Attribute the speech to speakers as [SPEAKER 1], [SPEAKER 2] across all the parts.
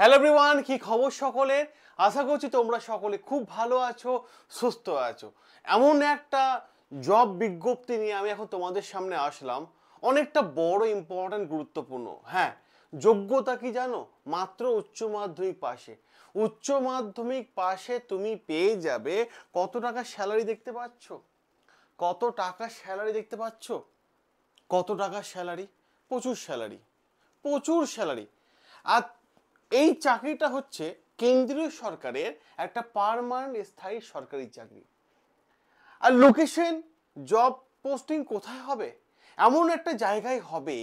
[SPEAKER 1] Hello everyone, কি খবর সকলের? আশা করছি তোমরা সকলে খুব ভালো আছো, সুস্থ আছো। এমন একটা জব বিজ্ঞপ্তি নিয়ে আমি এখন তোমাদের সামনে আসলাম, অনেকটা বড় ইম্পর্ট্যান্ট গুরুত্বপূর্ণ। হ্যাঁ, যোগ্যতা কি জানো? মাত্র উচ্চ মাধ্যমিক পাশে। উচ্চ মাধ্যমিক পাশে তুমি পেয়ে যাবে কত টাকা স্যালারি দেখতে পাচ্ছ? কত টাকা স্যালারি দেখতে পাচ্ছ? কত টাকা স্যালারি? প্রচুর স্যালারি, প্রচুর স্যালারি। আর এই চাকরিটা হচ্ছে কেন্দ্রীয় সরকারের একটা পার্মানেন্ট স্থায়ী সরকারি চাকরি। আর লোকেশন, জব পোস্টিং কোথায় হবে? এমন একটা জায়গায় হবে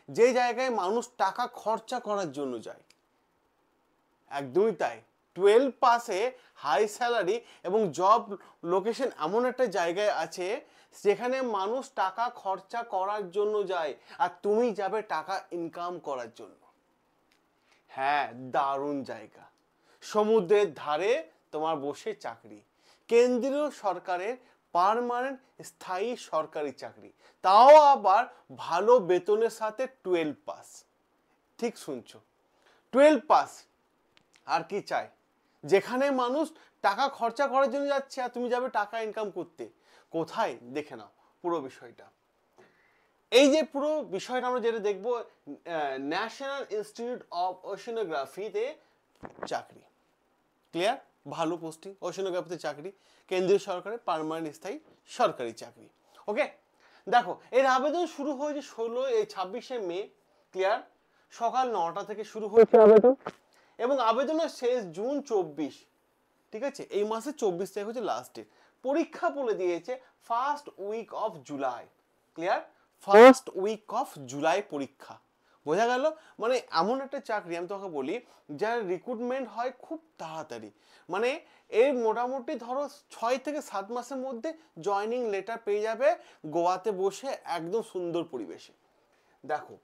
[SPEAKER 1] যে জায়গায় মানুষ টাকা খরচা করার জন্য যায়। একদমই তাই। 12 পাসে হাই স্যালারি এবং জব লোকেশন এমন একটা জায়গায় আছে যেখানে মানুষ টাকা খরচা করার জন্য যায়, আর তুমি যাবে টাকা ইনকাম করার জন্য। হ্যাঁ, দারুণ জায়গা। সমুদ্রের ধারে তোমার বসে চাকরি, কেন্দ্রীয় সরকারের পার্মানেন্ট স্থায়ী সরকারি চাকরি, তাও আবার ভালো বেতনের সাথে 12 পাস। ঠিক শুনছো, 12 পাস। আর কি চাই? যেখানে মানুষ টাকা খরচা করার জন্য যাচ্ছে আর তুমি যাবে টাকা ইনকাম করতে। কোথায়? দেখে নাও পুরো বিষয়টা। এই যে পুরো বিষয়টা আমরা যেটা দেখবো, ন্যাশনাল ইনস্টিটিউট অফ ওশেনোগ্রাফিতে চাকরি। ক্লিয়ার? ভালো পোস্টিং, ওশেনোগ্রাফিতে চাকরি, কেন্দ্রীয় সরকারের পার্মানেন্ট স্থায়ী সরকারি চাকরি। ওকে, দেখো এর আবেদন শুরু হয়েছে 26শে মে। ক্লিয়ার? সকাল 9টা থেকে শুরু হয়েছে আবেদন এবং আবেদনের শেষ জুন 24। ঠিক আছে, এই মাসে 24 তারিখ হচ্ছে লাস্ট ডেট। পরীক্ষা বলে দিয়েছে first week of July. Clear? First week of July পরীক্ষা। বোঝা গেল? মানে এমন একটা চাকরি, আমি তোমাকে বলি, যার রিক্রুটমেন্ট হয় খুব তাড়াতাড়ি। মানে এই মোটামুটি ধরো 6 থেকে 7 মাসের মধ্যে জয়নিং লেটার পেয়ে যাবে গোয়াতে বসে একদম সুন্দর পরিবেশে। দেখো,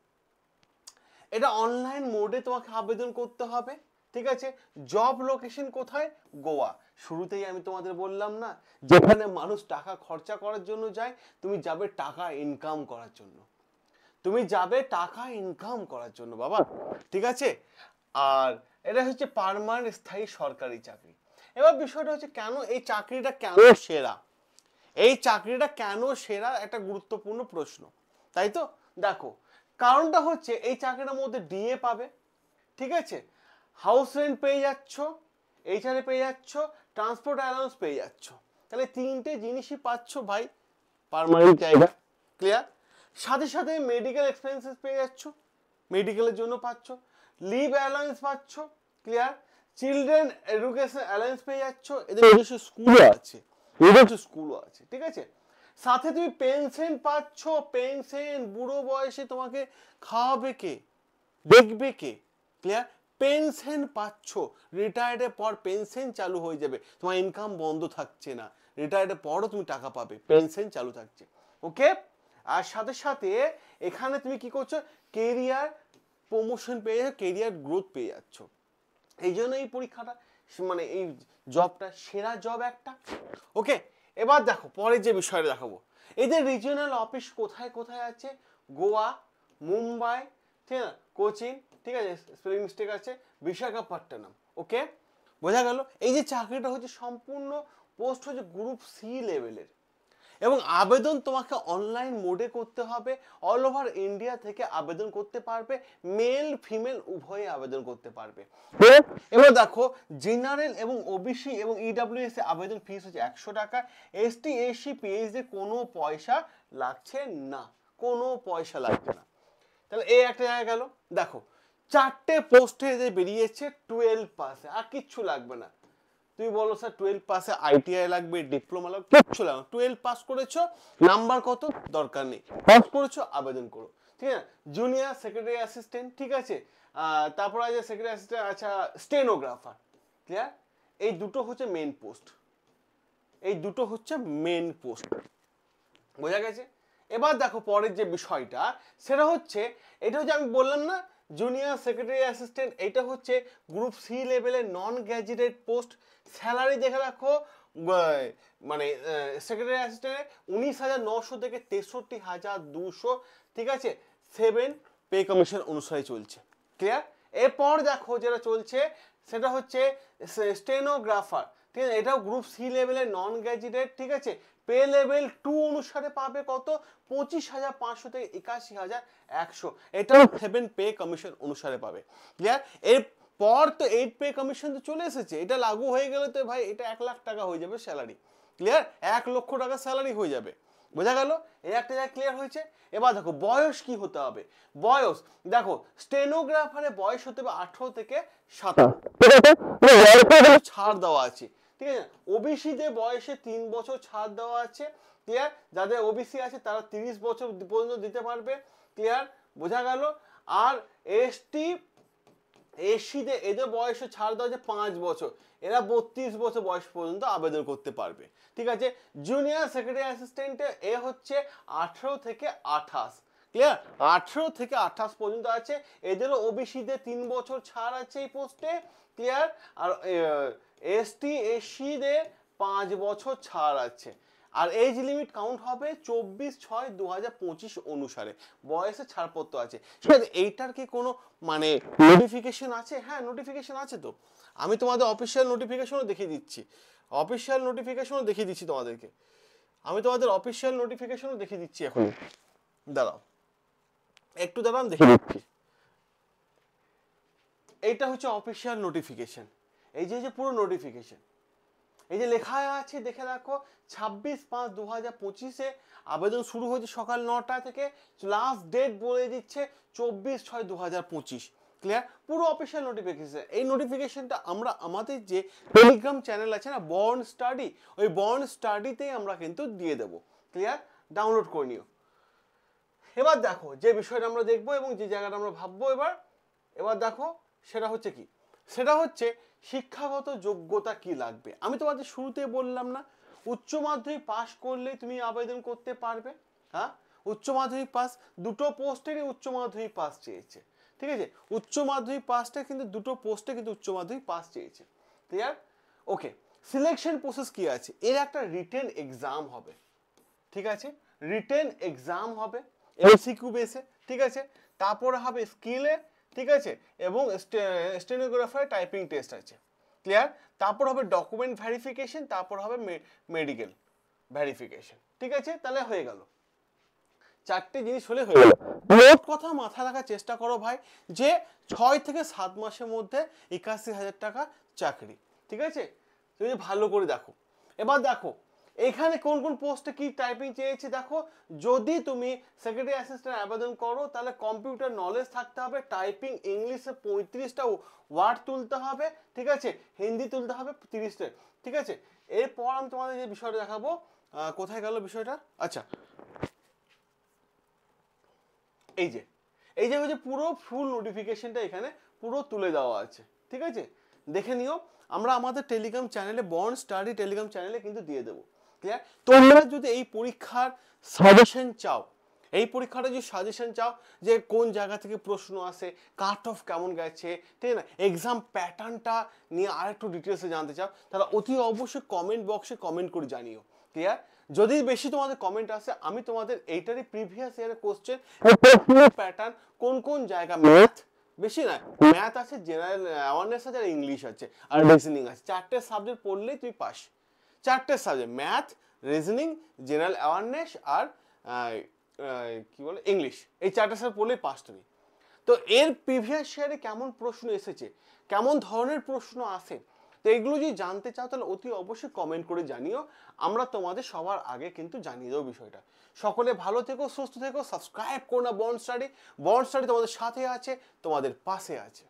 [SPEAKER 1] এটা অনলাইন মোডে তোমাকে আবেদন করতে হবে। ঠিক আছে, জব লোকেশন কোথায়? গোয়া। শুরুতেই আমি তোমাদের বললাম না, যেখানে মানুষ টাকা খরচা করার জন্য যায়, তুমি যাবে টাকা ইনকাম করার জন্য। তুমি যাবে টাকা ইনকাম করার জন্য বাবা। ঠিক আছে, আর এটা হচ্ছে পার্মানেন্ট স্থায়ী সরকারি চাকরি। এবার বিষয়টা হচ্ছে কেন এই চাকরিটা কেন সেরা? এই চাকরিটা কেন সেরা একটা গুরুত্বপূর্ণ প্রশ্ন, তাই তো? দেখো, কারণটা হচ্ছে এই চাকরিটার মধ্যে ডিএ পাবে। ঠিক আছে, হাউস রেন্ট পেয়ে যাচ্ছ, এইচআরএ পেয়ে যাচ্ছ, ট্রান্সপোর্ট অ্যালাউন্স পেয়ে যাচ্ছ। তাহলে তিনটে জিনিসই পাচ্ছ ভাই, পার্মানেন্ট জায়গা। ক্লিয়ার? সাথে সাথে মেডিকেল এক্সপেন্সেস পেয়ে যাচ্ছ, মেডিকেলের জন্য পাচ্ছ, লিভ অ্যালাউন্স পাচ্ছ। ক্লিয়ার? চিলড্রেন এডুকেশন অ্যালাউন্স পেয়ে যাচ্ছ, এদের নিজস্ব স্কুলও আছে, নিজস্ব স্কুলও আছে। ঠিক আছে, সাথে তুমি পেনশন পাচ্ছ। পেনশন, বুড়ো বয়সে তোমাকে খাওয়াবে কে, দেখবে কে? ক্লিয়ার? পেনশন পাচ্ছ, রিটায়ার্ডের পর পেনশন চালু হয়ে যাবে, তোমার ইনকাম বন্ধ থাকছে না, রিটায়ার্ডের পরও তুমি টাকা পাবে, পেনশন চালু থাকছে। ওকে, আর সাথে সাথে এখানে তুমি কি করছো? কেরিয়ার প্রমোশন পেয়ে যাচ্ছ, কেরিয়ার গ্রোথ পেয়ে যাচ্ছ। এই জন্য এই পরীক্ষাটা, মানে এই জবটা সেরা জব একটা। ওকে, এবার দেখো পরে যে বিষয়টা দেখাবো, এই যে রিজিওনাল অফিস কোথায় কোথায় আছে? গোয়া, মুম্বাই, ঠিক আছে, কোচিন, ঠিক আছে, স্পেলিং মিস্টেক আছে, বিশাখাপট্টনম। ওকে, বোঝা গেল? এই যে চাকরিটা হচ্ছে সম্পূর্ণ পোস্ট হচ্ছে গ্রুপ সি লেভেলের এবং আবেদন তোমাকে অনলাইন মোডে করতে হবে। অল ওভার ইন্ডিয়া থেকে আবেদন করতে পারবে, মেল ফিমেল উভয়ে আবেদন করতে পারবে। এবার দেখো, জেনারেল এবং ওবিসি এবং ইডব্লিউএস এ আবেদন ফিস হচ্ছে 100 টাকা। এসটি এসসি পিএইচডি কোনো পয়সা লাগছে না, কোনো পয়সা লাগছে না। তাহলে এই একটা জায়গা গেল। দেখো, 4টে পোস্টে যে বেরিয়েছে 12 পাসে, আর কিচ্ছু লাগবে না। তুমি বলো স্যার 12 পাসে আইটিআই লাগবে, ডিপ্লোমা লাগবে, কিচ্ছু লাগবে না। 12 পাস করেছো, নাম্বার কত দরকার নেই, পাস করেছো আবেদন করো। ঠিক আছে, জুনিয়র সেক্রেটারি অ্যাসিস্ট্যান্ট, ঠিক আছে, তারপর আছে সেক্রেটারি অ্যাসিস্ট্যান্ট, আচ্ছা স্টেনোগ্রাফার। ক্লিয়ার? এই দুটো হচ্ছে মেন পোস্ট, এই দুটো হচ্ছে মেন পোস্ট। বোঝা গেছে? এবার দেখো পরের যে বিষয়টা, সেটা হচ্ছে, এটা হচ্ছে আমি বললাম না জুনিয়র সেক্রেটারি অ্যাসিস্ট্যান্ট, এটা হচ্ছে গ্রুপ সি লেভেলের নন গ্র্যাজুয়েটেড পোস্ট। স্যালারি দেখে রাখো, মানে সেক্রেটারি অ্যাসিস্ট্যান্টে 19,900 থেকে 63,200। ঠিক আছে, 7 পে কমিশন অনুসারে চলছে। ক্লিয়ার? এরপর দেখো যেটা চলছে সেটা হচ্ছে স্টেনোগ্রাফার, ঠিক আছে, এটাও গ্রুপ সি লেভেলের নন গ্র্যাজুয়েট, ঠিক আছে। পে লেভেল 2 অনুসারে পাবে কত, 25,500 থেকে 81,100, এটাও 7 পে কমিশন অনুসারে পাবে। ক্লিয়ার? এরপর তো 8 পে কমিশন তো চলে এসেছে, এটা লাগু হয়ে গেলে তো ভাই এটা 1 লাখ টাকা হয়ে যাবে স্যালারি। ক্লিয়ার? 1 লক্ষ টাকা স্যালারি হয়ে যাবে। বোঝা গেল? এই একটা জায়গা ক্লিয়ার হয়েছে। এবার দেখো বয়স কি হতে হবে। বয়স দেখো স্টেনোগ্রাফারে বয়স হতে হবে 18 থেকে 27, ছাড় দেওয়া আছে, ঠিক আছে। ওবিসিদের বয়সে 3 বছর ছাড় দেওয়া আছে। ক্লিয়ার? যাদের ওবিসি আছে তারা 30 বছর পর্যন্ত দিতে পারবে। ক্লিয়ার? বোঝা গেল? আর এসটি এসিদের এদের বয়সে ছাড় দেওয়া আছে 5 বছর, এরা 32 বছর বয়স পর্যন্ত আবেদন করতে পারবে, ঠিক আছে। জুনিয়র সেক্রেটারি অ্যাসিস্ট্যান্টে এ হচ্ছে 18 থেকে 28। ক্লিয়ার? 18 থেকে 28 পর্যন্ত আছে, এদেরও ওবিসিদের 3 বছর ছাড় আছে এই পোস্টে। ক্লিয়ার? আর এসটি এসিদের 5 বছর ছাড় আছে। আর এজ লিমিট কাউন্ট হবে 24/6/2025 অনুসারে, বয়সে ছাড়পত্র আছে। এইটার কি কোনো মানে নোটিফিকেশন আছে? হ্যাঁ নোটিফিকেশন আছে তো, আমি তোমাদের অফিসিয়াল নোটিফিকেশনও দেখিয়ে দিচ্ছি, অফিসিয়াল নোটিফিকেশনও দেখিয়ে দিচ্ছি তোমাদেরকে, আমি তোমাদের অফিসিয়াল নোটিফিকেশনও দেখিয়ে দিচ্ছি এখন। দাঁড়াও একটু দাঁড়ান দেখিয়ে দিচ্ছি। এইটা হচ্ছে অফিসিয়াল নোটিফিকেশন, এই যে পুরো নোটিফিকেশন, এই যে লেখা আছে দেখে রাখো, 26/5/2025 আবেদন শুরু হয়েছে সকাল 9টা থেকে, লাস্ট ডেট বলে দিচ্ছে 24/6/2025। ক্লিয়ার? পুরো অফিসিয়াল নোটিফিকেশন। এই নোটিফিকেশনটা আমরা আমাদের যে টেলিগ্রাম চ্যানেল আছে না বর্ন স্টাডি, ওই বর্ন স্টাডিতেই আমরা কিন্তু দিয়ে দেবো। ক্লিয়ার? ডাউনলোড করে নিও। এবার দেখো যে বিষয়টা আমরা দেখবো এবং যে জায়গাটা আমরা ভাববো এবার দেখো সেটা হচ্ছে কি, সেটা হচ্ছে শিক্ষাগত যোগ্যতা কি লাগবে। আমি তোমাদের শুরুতে বললাম না উচ্চ মাধ্যমিক পাস করলে তুমি আবেদন করতে পারবে। হ্যাঁ, উচ্চ মাধ্যমিক পাস, দুটো পোস্টেরই উচ্চ মাধ্যমিক পাস চেয়েছে, ঠিক আছে। উচ্চ মাধ্যমিক পাসটা কিন্তু দুটো পোস্টে কিন্তু উচ্চ মাধ্যমিক পাস চেয়েছে। ক্লিয়ার? ওকে, সিলেকশন প্রসেস কি আছে, এর একটা রিটেন এক্সাম হবে, ঠিক আছে। রিটেন এক্সাম হবে এমসিকিউ বেসে, ঠিক আছে। তারপরে হবে স্কিলে, ঠিক আছে, এবং স্টেনোগ্রাফার টাইপিং টেস্ট আছে। ক্লিয়ার? তারপর হবে ডকুমেন্ট ভেরিফিকেশন, তারপর হবে মেডিকেল ভেরিফিকেশন, ঠিক আছে। তাহলে হয়ে গেল, 4টে জিনিস হলে হয়ে গেল। মোট কথা মাথা রাখার চেষ্টা করো ভাই যে 6 থেকে 7 মাসের মধ্যে 81,000 টাকা চাকরি, ঠিক আছে। তুমি ভালো করে দেখো। এবার দেখো এখানে কোন কোন পোস্টে কি টাইপিং চেয়েছে দেখো। যদি তুমি সেক্রেটারি অ্যাসিস্ট্যান্ট আবেদন করো তাহলে কম্পিউটার নলেজ থাকতে হবে, টাইপিং ইংলিশে 35টা ওয়ার্ড তুলতে হবে, ঠিক আছে, হিন্দি তুলতে হবে 30টা, ঠিক আছে। এরপর আমি তোমাদের যে বিষয়টা দেখাবো, কোথায় গেল বিষয়টা, আচ্ছা এই যে হচ্ছে পুরো ফুল নোটিফিকেশনটা এখানে পুরো তুলে দেওয়া আছে, ঠিক আছে। দেখে নিও, আমরা আমাদের টেলিগ্রাম চ্যানেলে বর্ন স্টাডি টেলিগ্রাম চ্যানেলে কিন্তু দিয়ে দেবো। ক্লিয়ার? তোমরা যদি এই পরীক্ষার সাজেশন চাও, এই পরীক্ষাটা যদি সাজেশন চাও যে কোন জায়গা থেকে প্রশ্ন আসে, কাট অফ কেমন গেছে, ঠিক না, এক্সাম প্যাটার্নটা নিয়ে আর একটু ডিটেলসে জানতে চাও, তাহলে অতি অবশ্যই কমেন্ট বক্সে কমেন্ট করে জানিও। ক্লিয়ার? যদি বেশি তোমাদের কমেন্ট আসে আমি তোমাদের এইটারই প্রিভিয়াস ইয়ারের কোশ্চেন প্যাটার্ন কোন কোন জায়গা, ম্যাথ বেশি না, ম্যাথ আছে, জেনারেল অ্যাওয়ারনেস আছে, আর ইংলিশ আছে, আর রিজনিং আছে, 4টে সাবজেক্ট পড়লেই তুই পাস। 4টে subject, math, reasoning, general awareness আর কি বলে ইংলিশ, এই 4টে সাবজেক্ট পড়লেই পাস তুমি। তো এর প্রিভিয়াস ইয়ারে কেমন প্রশ্ন এসেছে, কেমন ধরনের প্রশ্ন আসে, তো এগুলো যদি জানতে চাও তাহলে অতি অবশ্যই কমেন্ট করে জানিও, আমরা তোমাদের সবার আগে কিন্তু জানিয়ে দেবো বিষয়টা। সকলে ভালো থেকো, সুস্থ থেকো, সাবস্ক্রাইব করো না বর্ন স্টাডি, বর্ন স্টাডি তোমাদের সাথে আছে, তোমাদের পাশে আছে।